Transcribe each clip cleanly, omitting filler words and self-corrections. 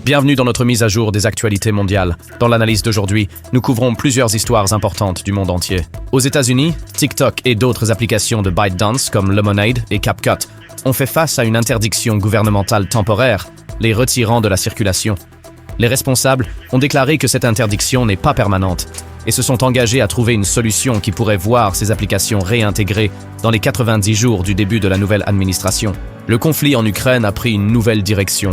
Bienvenue dans notre mise à jour des actualités mondiales. Dans l'analyse d'aujourd'hui, nous couvrons plusieurs histoires importantes du monde entier. Aux États-Unis, TikTok et d'autres applications de ByteDance comme Lemonade et CapCut ont fait face à une interdiction gouvernementale temporaire, les retirant de la circulation. Les responsables ont déclaré que cette interdiction n'est pas permanente et se sont engagés à trouver une solution qui pourrait voir ces applications réintégrées dans les 90 jours du début de la nouvelle administration. Le conflit en Ukraine a pris une nouvelle direction.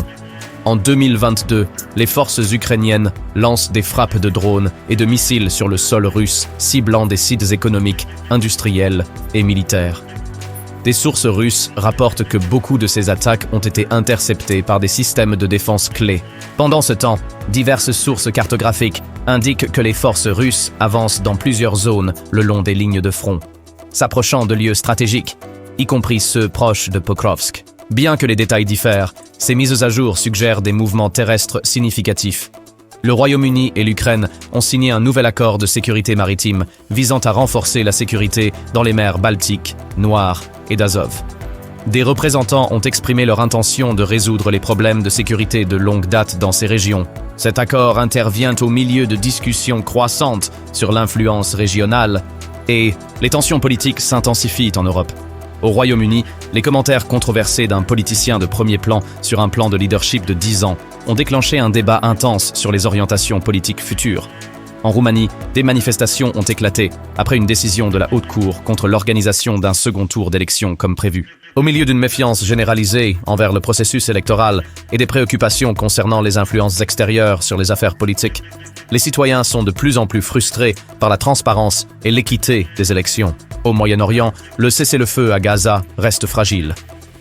En 2022, les forces ukrainiennes lancent des frappes de drones et de missiles sur le sol russe, ciblant des sites économiques, industriels et militaires. Des sources russes rapportent que beaucoup de ces attaques ont été interceptées par des systèmes de défense clés. Pendant ce temps, diverses sources cartographiques indiquent que les forces russes avancent dans plusieurs zones le long des lignes de front, s'approchant de lieux stratégiques, y compris ceux proches de Pokrovsk. Bien que les détails diffèrent, ces mises à jour suggèrent des mouvements terrestres significatifs. Le Royaume-Uni et l'Ukraine ont signé un nouvel accord de sécurité maritime visant à renforcer la sécurité dans les mers Baltique, Noire et d'Azov. Des représentants ont exprimé leur intention de résoudre les problèmes de sécurité de longue date dans ces régions. Cet accord intervient au milieu de discussions croissantes sur l'influence régionale et les tensions politiques s'intensifient en Europe. Au Royaume-Uni, les commentaires controversés d'un politicien de premier plan sur un plan de leadership de 10 ans ont déclenché un débat intense sur les orientations politiques futures. En Roumanie, des manifestations ont éclaté après une décision de la Haute Cour contre l'organisation d'un second tour d'élection comme prévu. Au milieu d'une méfiance généralisée envers le processus électoral et des préoccupations concernant les influences extérieures sur les affaires politiques, les citoyens sont de plus en plus frustrés par la transparence et l'équité des élections. Au Moyen-Orient, le cessez-le-feu à Gaza reste fragile.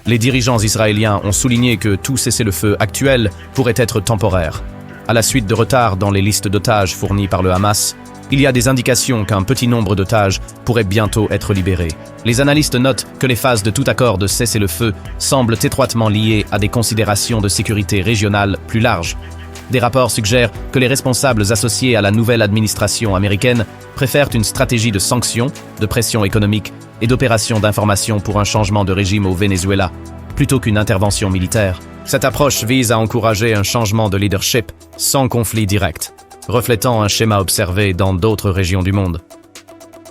Les dirigeants israéliens ont souligné que tout cessez-le-feu actuel pourrait être temporaire. À la suite de retards dans les listes d'otages fournies par le Hamas, il y a des indications qu'un petit nombre d'otages pourrait bientôt être libérés. Les analystes notent que les phases de tout accord de cessez-le-feu semblent étroitement liées à des considérations de sécurité régionale plus larges. Des rapports suggèrent que les responsables associés à la nouvelle administration américaine préfèrent une stratégie de sanctions, de pression économique et d'opérations d'information pour un changement de régime au Venezuela, plutôt qu'une intervention militaire. Cette approche vise à encourager un changement de leadership sans conflit direct, reflétant un schéma observé dans d'autres régions du monde.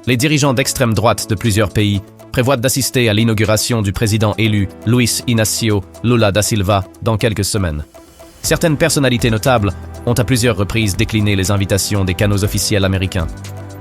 Les dirigeants d'extrême droite de plusieurs pays prévoient d'assister à l'inauguration du président élu Luiz Inácio Lula da Silva dans quelques semaines. Certaines personnalités notables ont à plusieurs reprises décliné les invitations des canaux officiels américains.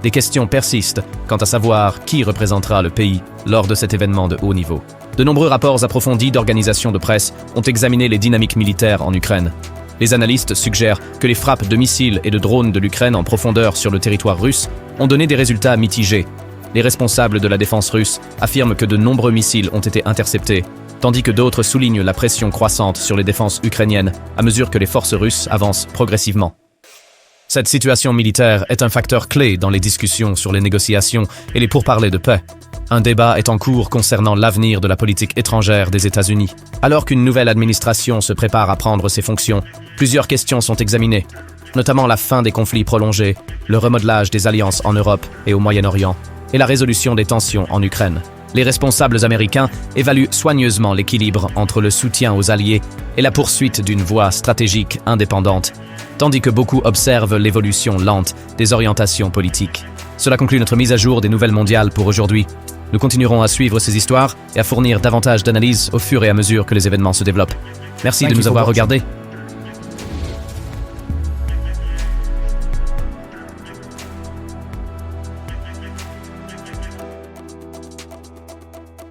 Des questions persistent quant à savoir qui représentera le pays lors de cet événement de haut niveau. De nombreux rapports approfondis d'organisations de presse ont examiné les dynamiques militaires en Ukraine. Les analystes suggèrent que les frappes de missiles et de drones de l'Ukraine en profondeur sur le territoire russe ont donné des résultats mitigés. Les responsables de la défense russe affirment que de nombreux missiles ont été interceptés, tandis que d'autres soulignent la pression croissante sur les défenses ukrainiennes à mesure que les forces russes avancent progressivement. Cette situation militaire est un facteur clé dans les discussions sur les négociations et les pourparlers de paix. Un débat est en cours concernant l'avenir de la politique étrangère des États-Unis. Alors qu'une nouvelle administration se prépare à prendre ses fonctions, plusieurs questions sont examinées, notamment la fin des conflits prolongés, le remodelage des alliances en Europe et au Moyen-Orient, et la résolution des tensions en Ukraine. Les responsables américains évaluent soigneusement l'équilibre entre le soutien aux alliés et la poursuite d'une voie stratégique indépendante, tandis que beaucoup observent l'évolution lente des orientations politiques. Cela conclut notre mise à jour des nouvelles mondiales pour aujourd'hui. Nous continuerons à suivre ces histoires et à fournir davantage d'analyses au fur et à mesure que les événements se développent. Merci de nous avoir regardés.